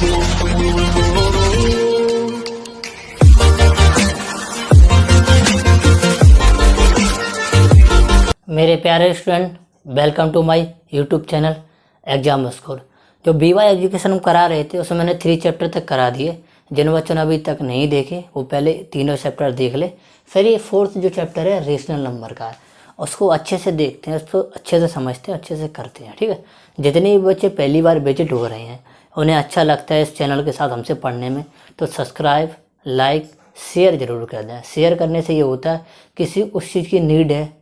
मेरे प्यारे student, welcome to my YouTube channel exam score. जो BY एजुकेशन हम करा रहे थे उसमें मैंने 3 चैप्टर तक करा दिए। जिन बच्चों ने अभी तक नहीं देखे वो पहले तीनों चैप्टर देख ले। फिर ये 4th जो चैप्टर है रेशनल नंबर का है, उसको अच्छे से देखते हैं, उसको अच्छे से समझते हैं, अच्छे से करते हैं। ठीक है, जितने भी बच्चे पहली बार विजिट हो रहे हैं उन्हें अच्छा लगता है इस चैनल के साथ हमसे पढ़ने में, तो सब्सक्राइब, लाइक, शेयर ज़रूर कर दें। शेयर करने से ये होता है किसी उस चीज़ की नीड है,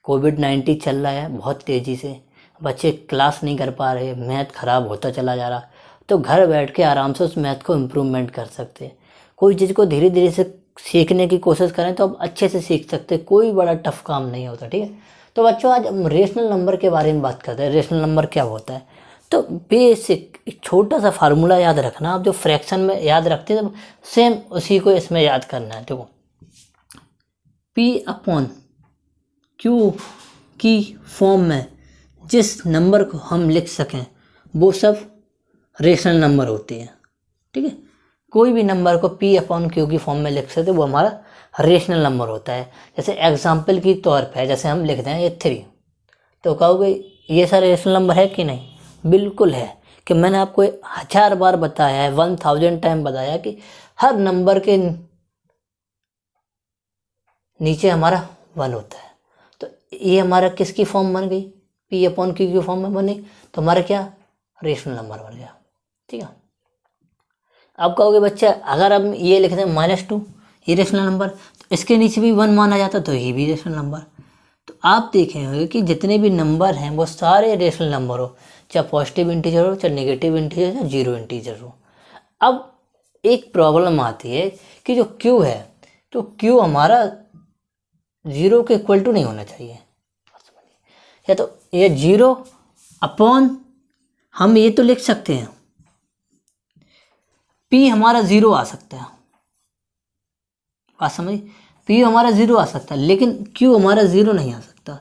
कोविड-19 चल रहा है बहुत तेज़ी से, बच्चे क्लास नहीं कर पा रहे, मैथ ख़राब होता चला जा रहा, तो घर बैठ के आराम से उस मैथ को इम्प्रूवमेंट कर सकते हैं। कोई चीज़ को धीरे धीरे से सीखने की कोशिश करें तो आप अच्छे से सीख सकते हैं, कोई बड़ा टफ काम नहीं होता। ठीक है, तो बच्चों आज हम रेशनल नंबर के बारे में बात करते हैं। रेशनल नंबर क्या होता है? तो बेसिक एक छोटा सा फार्मूला याद रखना, आप जो फ्रैक्शन में याद रखते हैं सेम उसी को इसमें याद करना है। देखो, P/Q की फॉर्म में जिस नंबर को हम लिख सकें वो सब रेशनल नंबर होते हैं। ठीक है, कोई भी नंबर को P/Q की फॉर्म में लिख सकते वो हमारा रेशनल नंबर होता है। जैसे एग्जाम्पल की तौर पे जैसे हम लिखते हैं ये 3, तो कहोगे ये सारे रेशनल नंबर है कि नहीं? बिल्कुल है। कि मैंने आपको 1000 बार बताया है, 1000 टाइम बताया कि हर नंबर के नीचे हमारा 1 होता है। तो ये हमारा किसकी फॉर्म बन गई? P/Q की फॉर्म में बनी, तो हमारा क्या रेशनल नंबर बन गया। ठीक है, अब कहोगे बच्चा अगर हम ये लिखते हैं -2, ये रेशनल नंबर, तो इसके नीचे भी 1 माना जाता तो ये भी रेशनल नंबर। तो आप देखेंगे कि जितने भी नंबर हैं वो सारे रेशनल नंबर हो, चाहे पॉजिटिव इंटीजर हो, चाहे नेगेटिव इंटीजर, चाहे जीरो इंटीजर हो। अब एक प्रॉब्लम आती है कि जो Q है, तो Q हमारा 0 के इक्वल टू नहीं होना चाहिए, या तो ये 0 अपॉन, हम ये तो लिख सकते हैं P हमारा 0 आ सकता है, बात समझ? P हमारा 0 आ सकता है, लेकिन Q हमारा 0 नहीं आ सकता।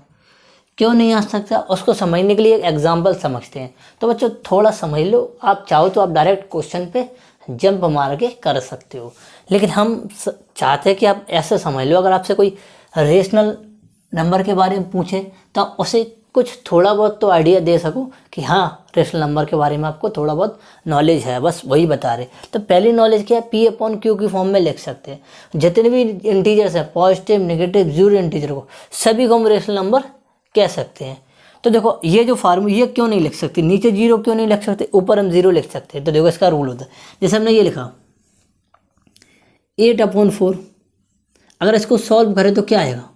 क्यों नहीं आ सकता? उसको समझने के लिए एक एग्जाम्पल समझते हैं। तो बच्चों थोड़ा समझ लो, आप चाहो तो आप डायरेक्ट क्वेश्चन पे जंप मार के कर सकते हो, लेकिन हम चाहते हैं कि आप ऐसे समझ लो। अगर आपसे कोई रेशनल नंबर के बारे में पूछे तो आप उसे कुछ थोड़ा बहुत तो आइडिया दे सको कि हाँ रेशनल नंबर के बारे में आपको थोड़ा बहुत नॉलेज है, बस वही बता रहे। तो पहली नॉलेज क्या है? P/Q की फॉर्म में लिख सकते हैं। जितने भी इंटीजर्स हैं, पॉजिटिव, नेगेटिव, जीरो इंटीजर को, सभी को हम रेशनल नंबर कह सकते हैं। तो देखो ये जो फार्मूला, ये क्यों नहीं लिख सकते? नीचे 0 क्यों नहीं लिख सकते, ऊपर हम 0 लिख सकते हैं? तो देखो इसका रूल होता है, जैसे हमने ये लिखा 8/4, अगर इसको सॉल्व करें तो क्या आएगा?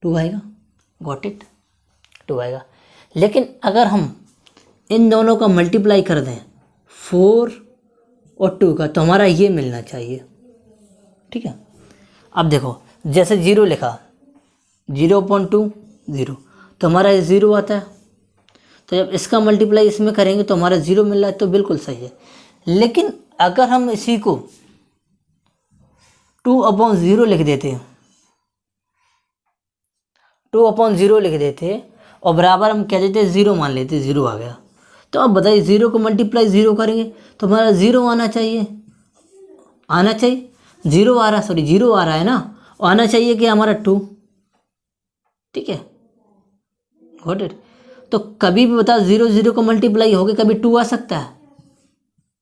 2 आएगा। गॉट इट, 2 आएगा। लेकिन अगर हम इन दोनों का मल्टीप्लाई कर दें 4 और 2 का, तो हमारा ये मिलना चाहिए। ठीक है, अब देखो जैसे 0 लिखा, 0/2 0, तो हमारा 0 आता है। तो जब इसका मल्टीप्लाई इसमें करेंगे तो हमारा 0 मिल रहा है, तो बिल्कुल सही है। लेकिन अगर हम इसी को 2/0 लिख देते, 2/0 लिख देते और बराबर हम कह देते 0 मान लेते, 0 आ गया। तो अब बताइए 0 को मल्टीप्लाई 0 करेंगे तो हमारा 0 आना चाहिए, 0 आ रहा, 0 आ रहा है ना, आना चाहिए कि हमारा 2। ठीक है, गॉट इट। तो कभी भी बता 0 को मल्टीप्लाई होके कभी 2 आ सकता है?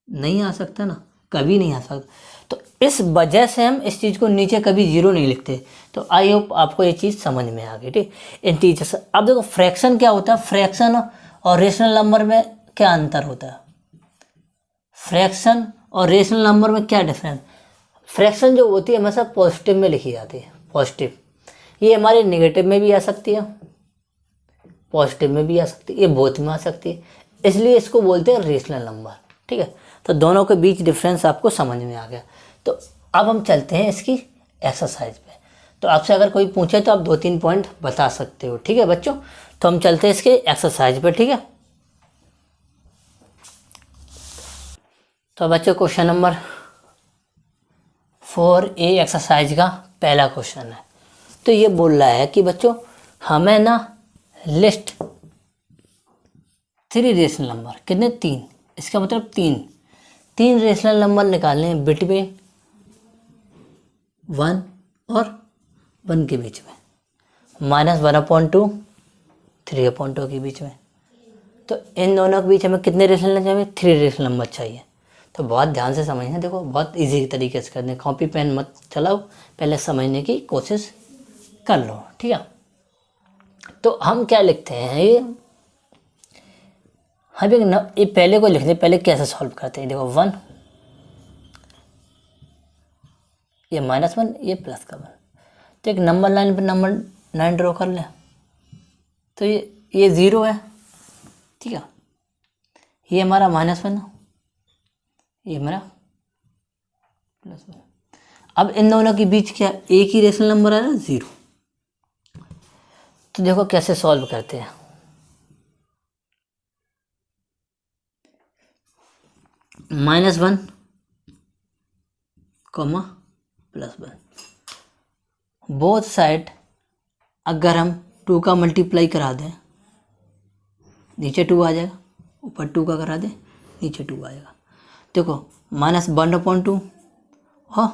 नहीं आ सकता ना, कभी नहीं आ सकता। तो इस वजह से हम इस चीज़ को नीचे कभी 0 नहीं लिखते। तो आई होप आपको ये चीज़ समझ में आ गई। ठीक, इंटीजर्स। अब देखो फ्रैक्शन क्या होता है, फ्रैक्शन और रेशनल नंबर में क्या अंतर होता है? फ्रैक्शन और रेशनल नंबर में क्या डिफरेंस? फ्रैक्शन जो होती है हमेशा पॉजिटिव में लिखी जाती है, पॉजिटिव। ये हमारे नेगेटिव में भी आ सकती है, पॉजिटिव में भी आ सकती है, ये बोथ में आ सकती है, इसलिए इसको बोलते हैं रेशनल नंबर। ठीक है, तो दोनों के बीच डिफरेंस आपको समझ में आ गया। तो अब हम चलते हैं इसकी एक्सरसाइज पे। तो आपसे अगर कोई पूछे तो आप 2-3 पॉइंट बता सकते हो। ठीक है बच्चों, तो हम चलते हैं इसके एक्सरसाइज पे। ठीक है, तो बच्चों क्वेश्चन नंबर 4A एक्सरसाइज का पहला क्वेश्चन है। तो ये बोल रहा है कि बच्चों हमें ना लिस्ट 3 रेशनल नंबर, कितने? 3, इसका मतलब 3 तीन रेशनल नंबर निकालने हैं बिटवीन 1 और 1 के बीच में, -1/2, 3/2 के बीच में। तो इन दोनों के बीच हमें कितने रेशनल नंबर चाहिए? 3 रेशनल नंबर चाहिए। तो बहुत ध्यान से समझना, देखो बहुत इजी तरीके से करने, कॉपी पेन मत चलाओ, पहले समझने की कोशिश कर लो, ठीक है। तो हम क्या लिखते हैं, ये पहले को लिखते हैं, पहले कैसे सॉल्व करते हैं। देखो 1, ये -1, ये प्लस का 1। तो एक नंबर लाइन पर नंबर 9 ड्रॉ कर लें। तो ये 0 है, ठीक है। ये हमारा -1, ये हमारा +1। अब इन दोनों के बीच क्या एक ही रेशनल नंबर है ना, 0। तो देखो कैसे सॉल्व करते हैं। -1, +1, बोथ साइड अगर हम 2 का मल्टीप्लाई करा दें, नीचे 2 आ जाएगा, ऊपर 2 का करा दें, नीचे 2 आएगा। देखो -1/2 और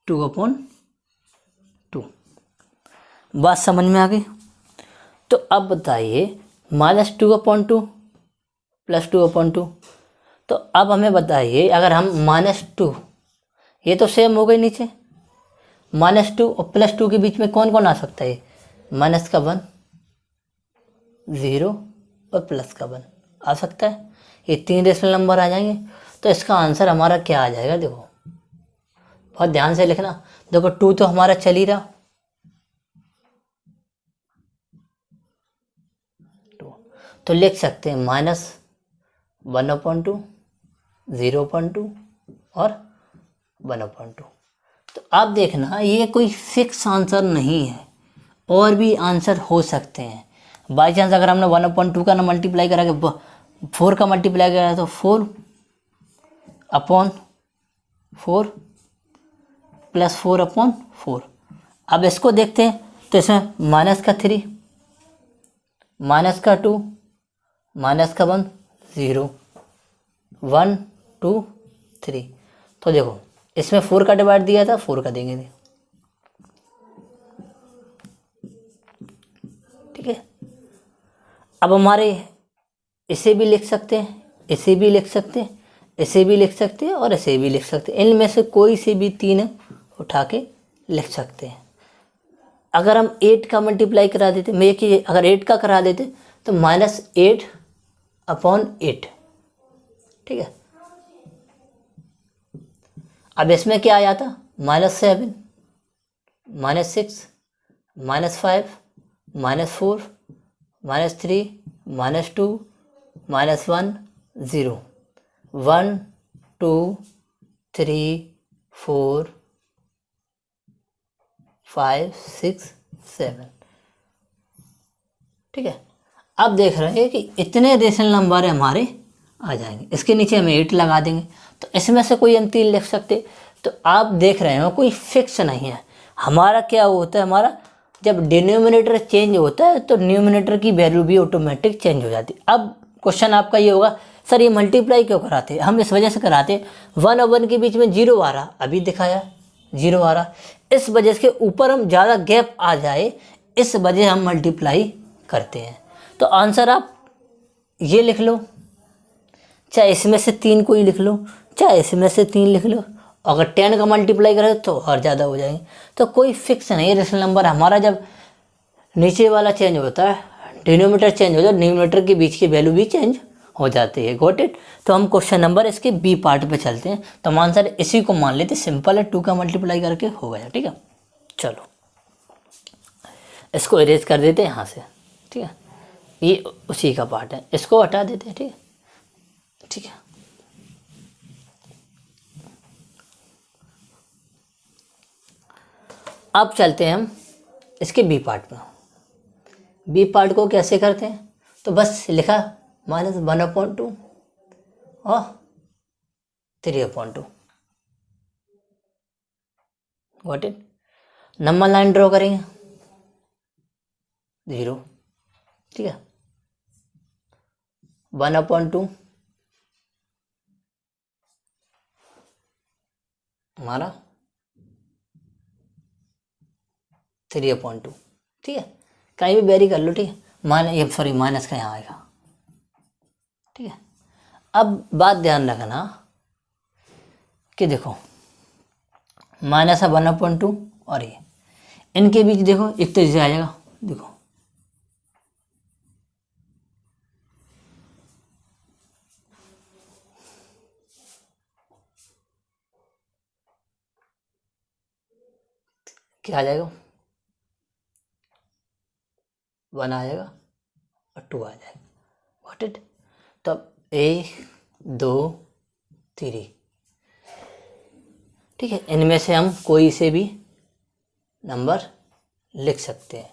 2/2। बात समझ में आ गई? तो अब बताइए -2/2 +2/2। तो अब हमें बताइए, अगर हम -2, ये तो सेम हो गई नीचे, -2 और +2 के बीच में कौन कौन आ सकता है? -1, 0 और +1 आ सकता है। ये 3 रेशनल नंबर आ जाएंगे। तो इसका आंसर हमारा क्या आ जाएगा? देखो बहुत ध्यान से लिखना। देखो 2 तो हमारा चल ही रहा, 2 तो लिख सकते हैं -1/2, 0/2 और 1/2। तो आप देखना, ये कोई फिक्स आंसर नहीं है, और भी आंसर हो सकते हैं। बाई चांस अगर हमने 1/2 का ना मल्टीप्लाई करा के 4 का मल्टीप्लाई करा तो 4/4 +4/4। अब इसको देखते हैं, तो इसमें -3, -2, -1, 0, 1, 2, 3। तो देखो इसमें 4 का डिवाइड दिया था, 4 का देंगे, ठीक है। अब हमारे इसे भी लिख सकते हैं, इसे भी लिख सकते हैं, इसे भी लिख सकते हैं और इसे भी लिख सकते हैं। इनमें से कोई से भी 3 उठा के लिख सकते हैं। अगर हम 8 का मल्टीप्लाई करा देते, मैं कि अगर 8 का करा देते तो -8/8, ठीक है। अब इसमें क्या आ जाता? -7, -6, -5, -4, -3, -2, -1, 0, 1, 2, 3, 4, 5, 6, 7, ठीक है। अब देख रहे हैं कि इतने रेशनल नंबर हमारे आ जाएंगे। इसके नीचे हम 8 लगा देंगे, तो इसमें से कोई हम 3 लिख सकते। तो आप देख रहे हो कोई फिक्स नहीं है। हमारा क्या होता है, हमारा जब डिनोमिनेटर चेंज होता है तो न्यूमिनेटर की वैल्यू भी ऑटोमेटिक चेंज हो जाती है। अब क्वेश्चन आपका ये होगा, सर ये मल्टीप्लाई क्यों कराते? हम इस वजह से कराते, 1 और 1 के बीच में 0 आ रहा, अभी दिखाया 0 आ रहा, इस वजह से ऊपर हम ज़्यादा गैप आ जाए, इस वजह हम मल्टीप्लाई करते हैं। तो आंसर आप ये लिख लो, चाहे इसमें से 3 कोई लिख लो, चाहे इसमें से 3 लिख लो। अगर 10 का मल्टीप्लाई करें तो और ज़्यादा हो जाएंगे। तो कोई फिक्स नहीं है रेशनल नंबर हमारा। जब नीचे वाला चेंज होता है, डिनोमिनेटर चेंज हो जाए, न्यूमिनेटर के बीच की वैल्यू भी चेंज हो जाती है। Got it? तो हम क्वेश्चन नंबर इसके बी पार्ट पे चलते हैं। तो हम आंसर इसी को मान लेते, सिंपल है, 2 का मल्टीप्लाई करके हो गया, ठीक है। चलो इसको इरेज कर देते हैं यहाँ से, ठीक है। ये उसी का पार्ट है, इसको हटा देते हैं, ठीक है, ठीक है। अब चलते हैं हम इसके बी पार्ट में। बी पार्ट को कैसे करते हैं? तो बस लिखा -1/2 और 3/2। Got it? Number line draw करेंगे। 0, ठीक है। 1/2 हमारा 3/2, ठीक है। कहीं भी वेरी कर लो, ठीक है। माइनस का यहाँ आएगा, ठीक है। अब बात ध्यान रखना कि देखो माइनस है 1/2 और ये इनके बीच देखो एक तो इसे आ जाएगा, देखो क्या आ जाएगा, 1 आ जाएगा और 2 आ जाएगा। व्हाट इट, तब 1 2 3, ठीक है। इनमें से हम कोई से भी नंबर लिख सकते हैं,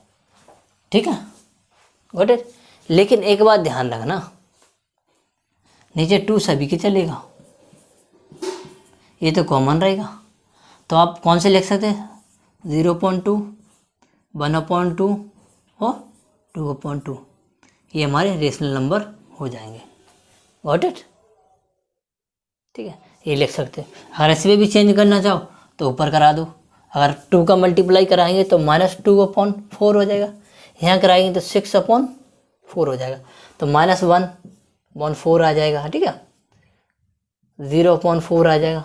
ठीक है। Got it. लेकिन एक बात ध्यान रखना, नीचे 2 सभी के चलेगा, ये तो कॉमन रहेगा। तो आप कौन से लिख सकते हैं, 0.2, 1/2 और 2/2, ये हमारे रेशनल नंबर हो जाएंगे। गॉट इट, ठीक है। ये लिख सकते हैं। अगर इसमें भी चेंज करना चाहो तो ऊपर करा दो। अगर 2 का मल्टीप्लाई कराएंगे तो -2/4 हो जाएगा, यहाँ कराएंगे तो 6/4 हो जाएगा, तो -1/4 आ जाएगा, ठीक है। 0/4 आ जाएगा,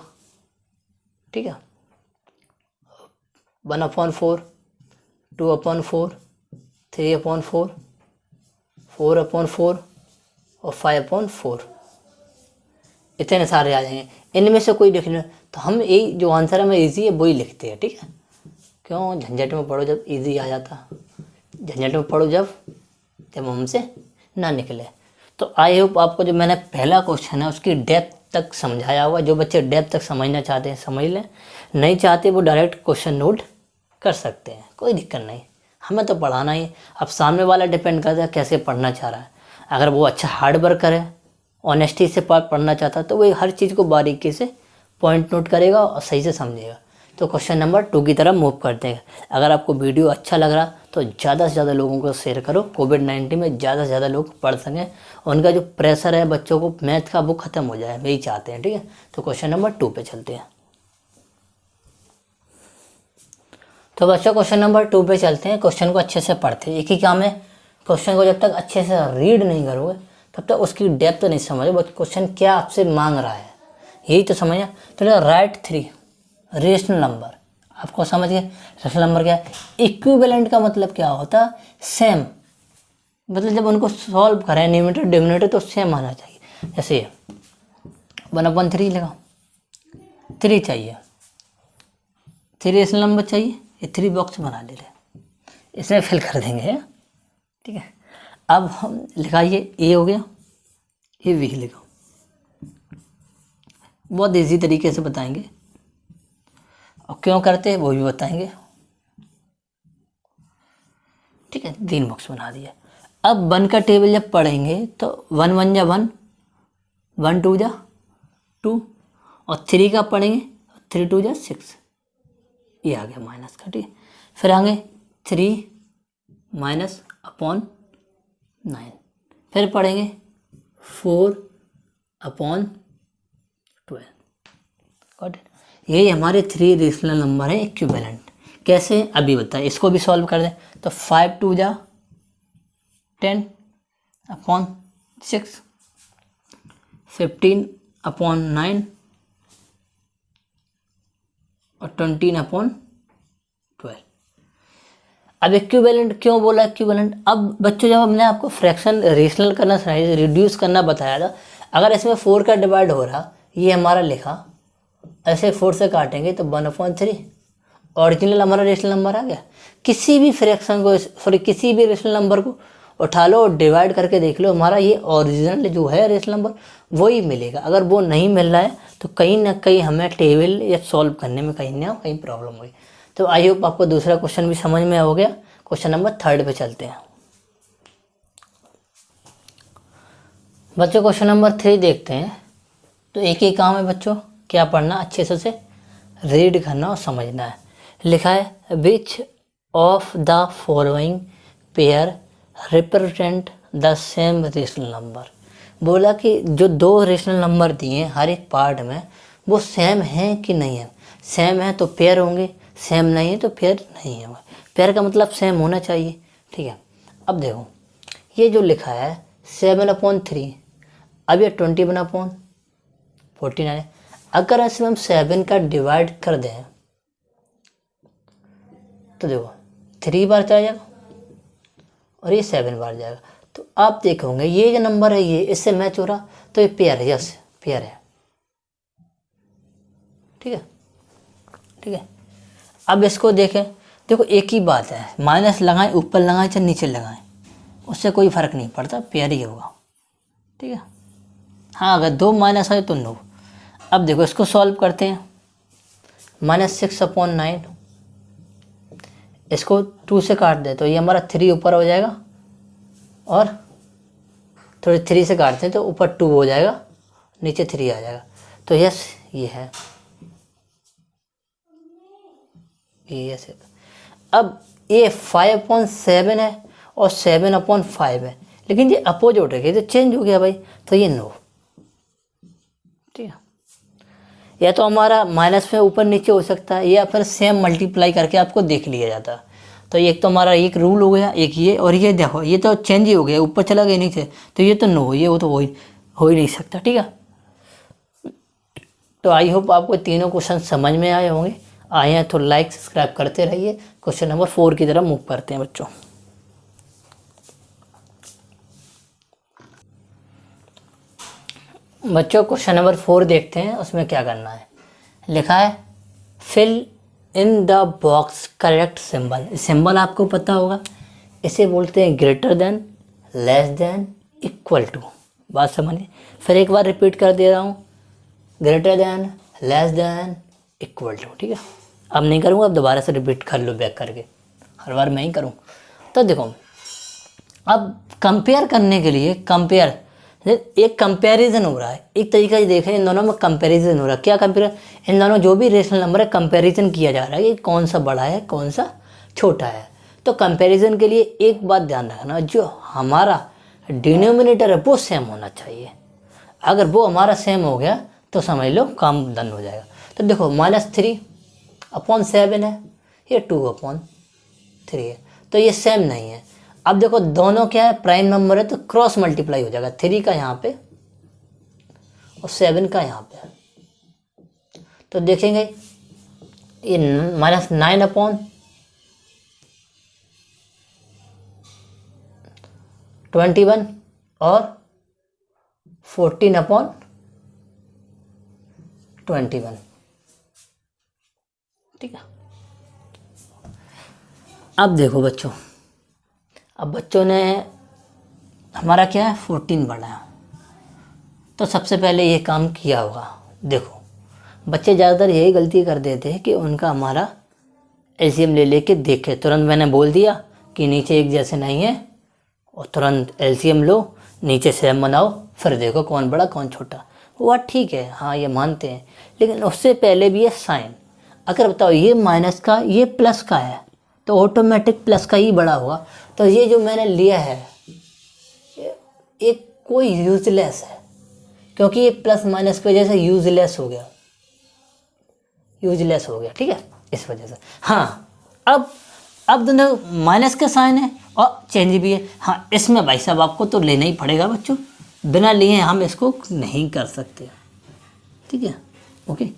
ठीक है। 1/4, 2/4, 3/4, 4/4 और 5/4, इतने सारे आ जाएंगे। इनमें से कोई लिखना तो हम यही जो आंसर है, हमें ईजी है वही लिखते हैं, ठीक है। क्यों झंझट में पढ़ो जब ईजी आ जाता, झंझट में पढ़ो जब हमसे ना निकले। तो आई होप आपको जो मैंने पहला क्वेश्चन है उसकी डेप्थ तक समझाया हुआ। जो बच्चे डेप्थ तक समझना चाहते हैं समझ लें, नहीं चाहते वो डायरेक्ट क्वेश्चन नोट कर सकते हैं, कोई दिक्कत नहीं। हमें तो पढ़ाना ही, अब सामने वाला डिपेंड करता है कैसे पढ़ना चाह रहा है। अगर वो अच्छा हार्ड वर्क करे, ऑनेस्टी से पढ़ना चाहता है, तो वो हर चीज़ को बारीकी से पॉइंट नोट करेगा और सही से समझेगा। तो क्वेश्चन नंबर 2 की तरफ मूव करते हैं। अगर आपको वीडियो अच्छा लग रहा तो ज़्यादा से ज़्यादा लोगों को शेयर करो, कोविड-19 में ज़्यादा से ज़्यादा लोग पढ़ सकें, उनका जो प्रेशर है बच्चों को मैथ का वो ख़त्म हो जाए, वही चाहते हैं, ठीक है। तो क्वेश्चन नंबर 2 पे चलते हैं। तो बच्चों क्वेश्चन नंबर 2 पे चलते हैं। क्वेश्चन को अच्छे से पढ़ते हैं। एक ही काम है, क्वेश्चन को जब तक अच्छे से रीड नहीं करोगे तब तक उसकी डेप्थ नहीं समझो, बट क्वेश्चन क्या आपसे मांग रहा है यही तो समझना। तो राइट 3 रेशनल नंबर, आपको समझ गए रेशनल नंबर क्या है। इक्विवेलेंट का मतलब क्या होता है, सेम, मतलब जब उनको सॉल्व करें न्यूमरेटर डिनोमिनेटर तो सेम आना चाहिए। जैसे 1/3 लगा, 3 चाहिए, 3 रेशनल नंबर चाहिए, ये 3 बॉक्स बना ले रहे, इसमें फिल कर देंगे, ठीक है। अब हम लिखाइए, ए हो गया, ये भी लिखो, बहुत इजी तरीके से बताएंगे और क्यों करते हैं वो भी बताएंगे, ठीक है। 3 बॉक्स बना दिया। अब 1 का टेबल जब पढ़ेंगे तो 1 1 जा 1, 1 2 जा 2 और 3 का पढ़ेंगे 3 2 जा 6, ये आ गया माइनस का, ठीक है। फिर आगे 3 -/9, फिर पढ़ेंगे 4/12। Got it. यही हमारे 3 रेशनल नंबर है इक्विवेलेंट। कैसे अभी बताएं, इसको भी सॉल्व कर दें तो 5 2 जा 10/6, 15/9 और 20/12। अब इक्विवेलेंट क्यों बोला इक्विवेलेंट, अब बच्चों जब हमने आपको फ्रैक्शन रेशनल करना सिखाया, रिड्यूस करना बताया था, अगर इसमें 4 का डिवाइड हो रहा, ये हमारा लिखा, ऐसे 4 से काटेंगे तो 1/3 ओरिजिनल हमारा रेशनल नंबर आ गया। किसी भी फ्रैक्शन को किसी भी रेशनल नंबर को उठा लो और डिवाइड करके देख लो, हमारा ये ओरिजिनल जो है रेशनल नंबर वही मिलेगा। अगर वो नहीं मिल रहा है तो कहीं ना कहीं हमें टेबल या सॉल्व करने में कहीं ना कहीं प्रॉब्लम हुई। तो आई होप आपको दूसरा क्वेश्चन भी समझ में हो गया। क्वेश्चन नंबर 3 पे चलते हैं बच्चों। क्वेश्चन नंबर 3 देखते हैं। तो एक ही काम है बच्चों, क्या पढ़ना, अच्छे से रीड करना और समझना है। लिखा है which of the following pair represent the same rational number. बोला कि जो दो रेशनल नंबर दिए हैं हर एक पार्ट में वो सेम हैं कि नहीं है। सेम है तो पेयर होंगे, सेम नहीं है तो पेयर नहीं होंगे। पेयर का मतलब सेम होना चाहिए, ठीक है। अब देखो ये जो लिखा है 7/3, अब ये 21/49 है। अगर इसमें हम 7 का डिवाइड कर दें तो देखो 3 बार चला जाएगा और ये 7 बार जाएगा। तो आप देखोगे ये जो नंबर है ये इससे मैच हो रहा, तो ये पेयर है, यस पेयर है, ठीक है, ठीक है। अब इसको देखें, देखो एक ही बात है, माइनस लगाएं ऊपर लगाएं चाहे नीचे लगाएं उससे कोई फ़र्क नहीं पड़ता, पेयर ही होगा, ठीक है। हाँ अगर 2 माइनस है तो 9। अब देखो इसको सॉल्व करते हैं। -6/9 इसको 2 से काट दे तो ये हमारा 3 ऊपर हो जाएगा और थोड़ी 3 से काटते हैं तो ऊपर 2 हो जाएगा, नीचे 3 आ जाएगा। तो यस ये है, ये ऐसे। अब ये 5/7 है और 7/5 है, लेकिन ये अपोजिट है तो चेंज हो गया भाई, तो ये 9, ठीक है। या तो हमारा माइनस में ऊपर नीचे हो सकता है या फिर सेम मल्टीप्लाई करके आपको देख लिया जाता। तो एक तो हमारा एक रूल हो गया, एक ये, और ये देखो ये तो चेंज ही हो गया, ऊपर चला गया नीचे, तो ये तो 9, ये वो तो हो ही नहीं सकता, ठीक है। तो आई होप आपको तीनों क्वेश्चन समझ में आए होंगे। आए हैं तो लाइक सब्सक्राइब करते रहिए। क्वेश्चन नंबर 4 की तरफ मूव करते हैं बच्चों। क्वेश्चन नंबर 4 देखते हैं, उसमें क्या करना है। लिखा है fill in the box correct symbol. Symbol आपको पता होगा, इसे बोलते हैं greater than, less than, equal to. बात समझिए, फिर एक बार रिपीट कर दे रहा हूँ, greater than, less than, equal to, ठीक है। अब नहीं करूँगा, अब दोबारा से रिपीट कर लो बैक करके, हर बार मैं ही करूँ। तो देखो अब कंपेयर करने के लिए कंपेयर, एक कंपैरिजन हो रहा है, एक तरीका से देखें इन दोनों में कंपैरिजन हो रहा है। क्या कंपेयर, इन दोनों जो भी रेशनल नंबर है कंपैरिजन किया जा रहा है कि कौन सा बड़ा है कौन सा छोटा है। तो कंपैरिजन के लिए एक बात ध्यान रखना, जो हमारा डिनोमिनेटर है वो सेम होना चाहिए। अगर वो हमारा सेम हो गया तो समझ लो काम डन हो जाएगा। तो देखो -3/7 है, ये 2/3 है, तो ये सेम नहीं है। अब देखो दोनों क्या है, प्राइम नंबर है तो क्रॉस मल्टीप्लाई हो जाएगा, 3 का यहाँ पे और 7 का यहाँ पे। तो देखेंगे ये -9/21 और 14/21, ठीक है। अब देखो बच्चों, अब बच्चों ने हमारा क्या है 14 बढ़ाया, तो सबसे पहले ये काम किया होगा। देखो बच्चे ज़्यादातर यही गलती कर देते हैं कि उनका हमारा एलसीएम ले लेके देखे, तुरंत मैंने बोल दिया कि नीचे एक जैसे नहीं है और तुरंत एलसीएम लो, नीचे सेम बनाओ, फिर देखो कौन बड़ा कौन छोटा। वो ठीक है, हाँ ये मानते हैं, लेकिन उससे पहले भी ये साइन। अगर बताओ ये माइनस का ये प्लस का है तो ऑटोमेटिक प्लस का ही बड़ा होगा। तो ये जो मैंने लिया है एक कोई यूजलेस है, क्योंकि ये प्लस माइनस की वजह से यूजलेस हो गया, यूजलेस हो गया, ठीक है, इस वजह से। हाँ अब दोनों माइनस का साइन है और चेंज भी है। हाँ इसमें भाई साहब आपको तो लेना ही पड़ेगा बच्चों, बिना लिए हम इसको नहीं कर सकते, ठीक है, ओके।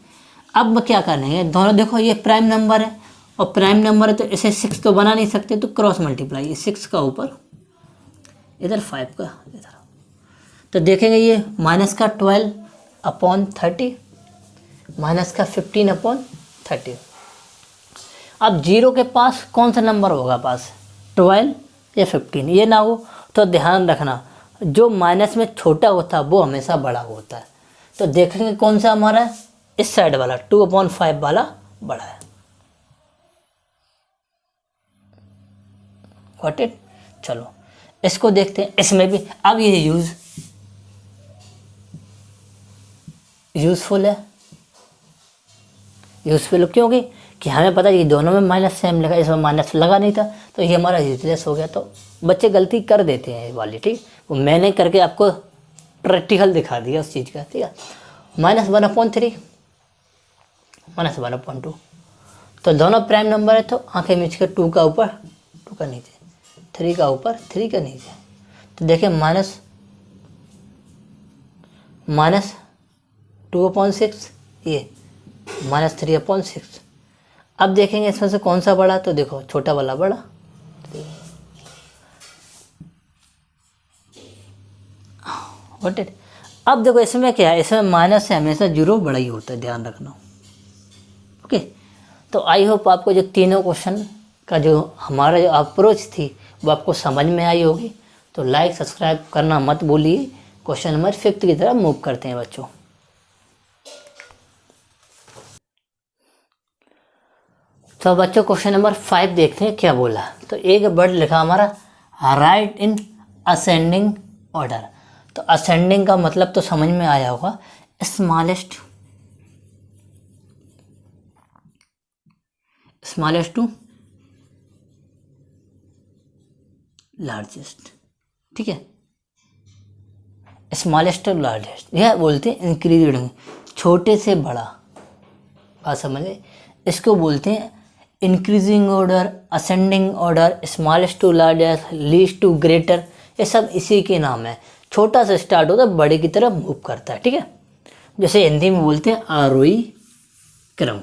अब क्या करेंगे, दोनों देखो ये प्राइम नंबर है और प्राइम नंबर है तो इसे 6 तो बना नहीं सकते, तो क्रॉस मल्टीप्लाई, 6 का ऊपर इधर 5 का इधर। तो देखेंगे ये माइनस का 12/30, माइनस का 15/30। अब जीरो के पास कौन सा नंबर होगा पास, 12 या 15, ये ना हो तो ध्यान रखना जो माइनस में छोटा होता है वो हमेशा बड़ा होता है। तो देखेंगे कौन सा हमारा इस साइड वाला 2/5 वाला बड़ा है। Got it. चलो इसको देखते हैं, इसमें भी अब ये यूजफुल है, यूजफुल क्योंकि कि हमें पता है कि दोनों में माइनस सेम लगा, इसमें माइनस लगा नहीं था, तो ये हमारा यूजलेस हो गया। तो बच्चे गलती कर देते हैं ये वाली, ठीक। वो मैंने करके आपको प्रैक्टिकल दिखा दिया उस चीज़ का, ठीक है। -1/3 -1/2, तो दोनों प्राइम नंबर है, तो आंखें मीच के 2 का ऊपर 2 का नीचे, 3 का ऊपर 3 का नीचे। तो देखिए -2/6, ये -3/6। अब देखेंगे इसमें से कौन सा बड़ा, तो देखो छोटा वाला बड़ा। Got it? अब देखो इसमें क्या है, इसमें माइनस से हमेशा 0 बड़ा ही होता है, ध्यान रखना। ओके, तो आई होप आपको जो तीनों क्वेश्चन का जो हमारा जो अप्रोच थी वो आपको समझ में आई होगी। तो लाइक सब्सक्राइब करना मत भूलिए। क्वेश्चन नंबर 5 की तरफ मूव करते हैं बच्चों। तो बच्चों क्वेश्चन नंबर 5 देखते हैं क्या बोला। तो एक वर्ड लिखा हमारा राइट इन असेंडिंग ऑर्डर। तो असेंडिंग का मतलब तो समझ में आया होगा, स्मॉलेस्ट टू लार्जेस्ट, ठीक है। स्मॉलेस्ट टू लार्जेस्ट यह बोलते हैं इंक्रीजिंग, छोटे से बड़ा, बात समझे। इसको बोलते हैं increasing order, ascending order, smallest to largest, least to greater, ये सब इसी के नाम है। छोटा से स्टार्ट होता है, बड़े की तरफ मूव करता है, ठीक है। जैसे हिंदी में बोलते हैं आरोही क्रम,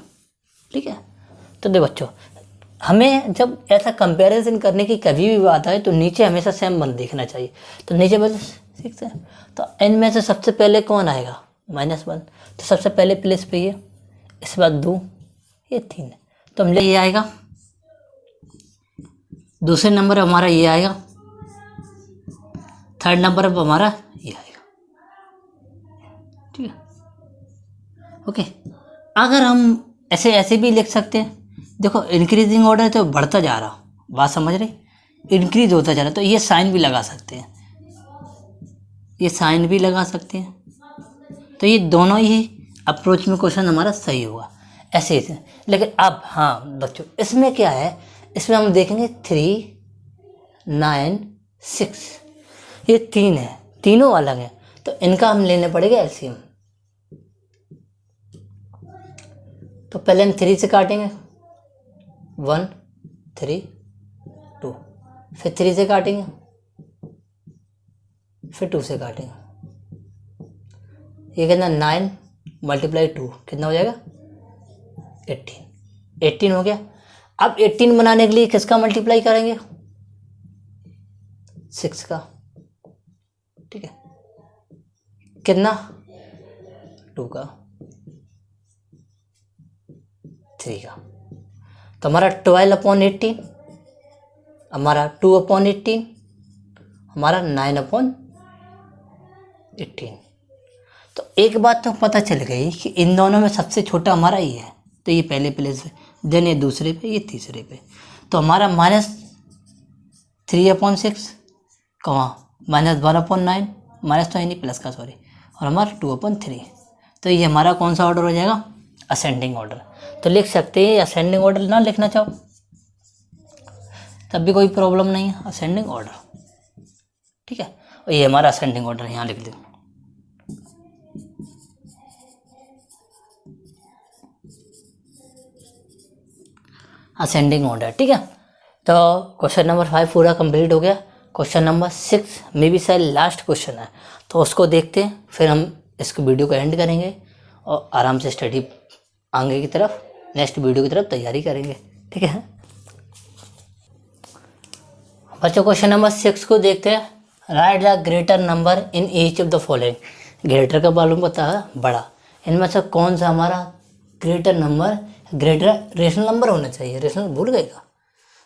ठीक है। तो देखो बच्चों, हमें जब ऐसा कंपैरिजन करने की कभी भी बात आए तो नीचे हमेशा सेम बन देखना चाहिए। तो नीचे बस 6 है, तो n में से सबसे पहले कौन आएगा, -1, तो सबसे पहले प्लेस पे ये, इसके बाद 2, ये 3 है, तो हम ये आएगा। दूसरे नंबर हमारा ये आएगा, थर्ड नंबर पर हमारा ये आएगा, ठीक है। ओके, अगर हम ऐसे भी लिख सकते हैं। देखो इंक्रीजिंग ऑर्डर तो बढ़ता जा रहा, बात समझ रहे, इंक्रीज होता जा रहा, तो ये साइन भी लगा सकते हैं, ये साइन भी लगा सकते हैं। तो ये दोनों ही अप्रोच में क्वेश्चन हमारा सही हुआ, ऐसे ही। लेकिन अब हाँ बच्चों, इसमें क्या है, इसमें हम देखेंगे 3, 9, 6, ये 3 है, तीनों अलग है, तो इनका हम लेने पड़ेगा एलसीएम। तो पहले हम 3 से काटेंगे, 1, 3, 2, फिर 3 से काटेंगे, फिर 2 से काटेंगे। ये कितना 9 × 2 कितना हो जाएगा 18 हो गया। अब 18 बनाने के लिए किसका मल्टीप्लाई करेंगे, 6 का, ठीक है। कितना 2 का, 3 का, तो हमारा 12/18, हमारा 2/18, हमारा 9/18। तो एक बात तो पता चल गई कि इन दोनों में सबसे छोटा हमारा ये है, तो ये पहले प्लेस पे, देन ये दूसरे पे, ये तीसरे पे। तो हमारा -3/6 कहाँ, -1/9, माइनस तो है नहीं प्लस का, सॉरी, और हमारा 2/3। तो ये हमारा कौन सा ऑर्डर हो जाएगा, असेंडिंग ऑर्डर। तो लिख सकते हैं असेंडिंग ऑर्डर, ना लिखना चाहो तब भी कोई प्रॉब्लम नहीं है, असेंडिंग ऑर्डर, ठीक है। और ये हमारा असेंडिंग ऑर्डर यहाँ लिख दो। असेंडिंग ऑर्डर, ठीक है। तो क्वेश्चन नंबर 5 पूरा कंप्लीट हो गया। क्वेश्चन नंबर 6 में भी शायद लास्ट क्वेश्चन है, तो उसको देखते हैं, फिर हम इसको वीडियो को एंड करेंगे और आराम से स्टडी आगे की तरफ, नेक्स्ट वीडियो की तरफ तैयारी करेंगे, ठीक है बच्चों। क्वेश्चन नंबर 6 को देखते हैं। Right the greater number in each of the following. Greater का मालूम पता है, बड़ा, इनमें से कौन सा हमारा greater number, greater rational number होना चाहिए। रेशनल भूल गए का,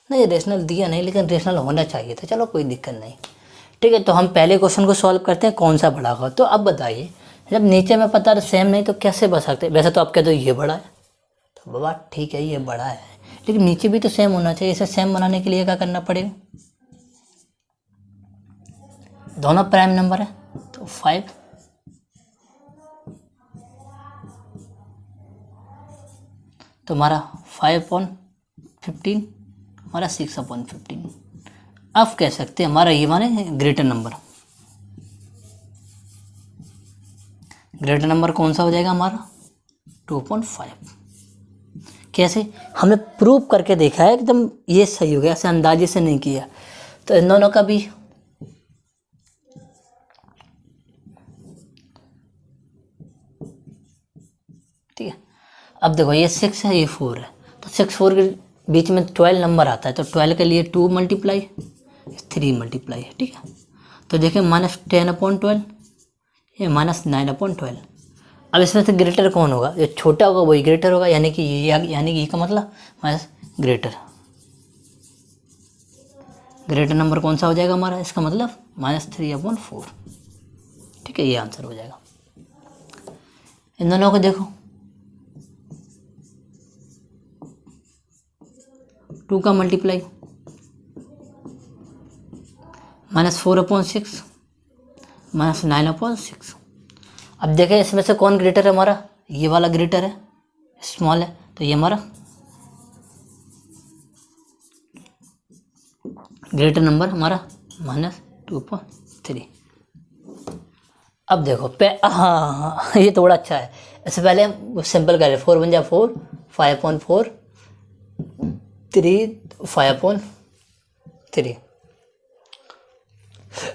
नहीं रेशनल दिया नहीं, लेकिन रेशनल होना चाहिए था, चलो कोई दिक्कत नहीं, ठीक है। तो हम पहले क्वेश्चन को सॉल्व करते हैं, कौन सा बड़ा होगा। तो अब बताइए, जब नीचे में पता सेम नहीं तो कैसे बता सकते। वैसे तो आप कहते हो ये बड़ा है, तो बाबा ठीक है ये बड़ा है, लेकिन नीचे भी तो सेम होना चाहिए। इसे सेम बनाने के लिए क्या करना पड़ेगा, दोनों प्राइम नंबर है, तो 5 तो हमारा 5/15 हमारा 6/15। अब कह सकते हैं हमारा ये माने ग्रेटर नंबर कौन सा हो जाएगा हमारा 2.5। कैसे हमने प्रूव करके देखा है एकदम ये सही हो गया, ऐसे अंदाजे से नहीं किया। तो इन दोनों का भी ठीक है। अब देखो ये 6 है ये 4 है, तो 6 4 के बीच में 12 नंबर आता है, तो 12 के लिए 2 मल्टीप्लाई 3 मल्टीप्लाई है, ठीक है। तो देखें -10/12 ये -9/12। अब इसमें से ग्रेटर कौन होगा, जो छोटा होगा वही ग्रेटर होगा, यानी कि ये का मतलब माइनस ग्रेटर नंबर कौन सा हो जाएगा हमारा, इसका मतलब -3/4, ठीक है। ये आंसर हो जाएगा। इन दोनों को देखो 2 का मल्टीप्लाई -4/6 -9/6। अब देखें इसमें से कौन ग्रेटर है हमारा, ये वाला ग्रेटर है, स्मॉल है, तो ये हमारा ग्रेटर नंबर हमारा -2.3। अब देखो हाँ ये थोड़ा अच्छा है। इससे पहले हम सिंपल करें 4 1 4 5/4 3 5/3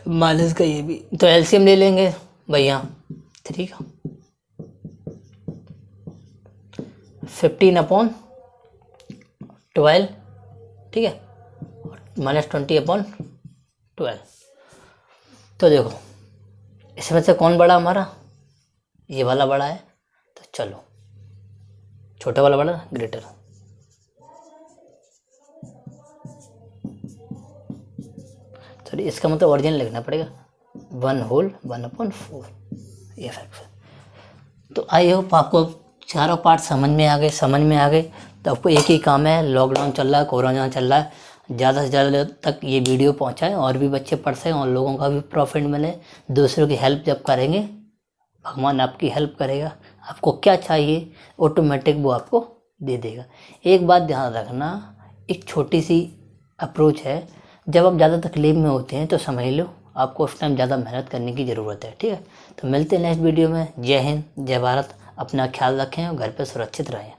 माइनस का ये भी, तो एलसीएम ले लेंगे भैया 3 का 15/12, ठीक है, -20/12। तो देखो इसमें से कौन बड़ा हमारा, ये वाला बड़ा है, तो चलो छोटा वाला बड़ा ग्रेटर। सॉरी इसका मतलब ओरिजिन लिखना पड़ेगा 1/1/4 ये फैक्टर। तो आई होप आपको चारों पार्ट समझ में आ गए। तो आपको एक ही काम है, लॉकडाउन चल रहा है, कोरोना चल रहा है, ज़्यादा से ज़्यादा तक ये वीडियो पहुंचाएं और भी बच्चे पढ़ सकें और लोगों का भी प्रॉफिट मिले। दूसरों की हेल्प जब करेंगे भगवान आपकी हेल्प करेगा। आपको क्या चाहिए ऑटोमेटिक वो आपको दे देगा। एक बात ध्यान रखना, एक छोटी सी अप्रोच है, जब आप ज़्यादा तकलीफ में होते हैं तो समझ लो आपको उस टाइम ज़्यादा मेहनत करने की ज़रूरत है, ठीक है। तो मिलते हैं नेक्स्ट वीडियो में। जय हिंद, जय भारत। अपना ख्याल रखें और घर पे सुरक्षित रहें।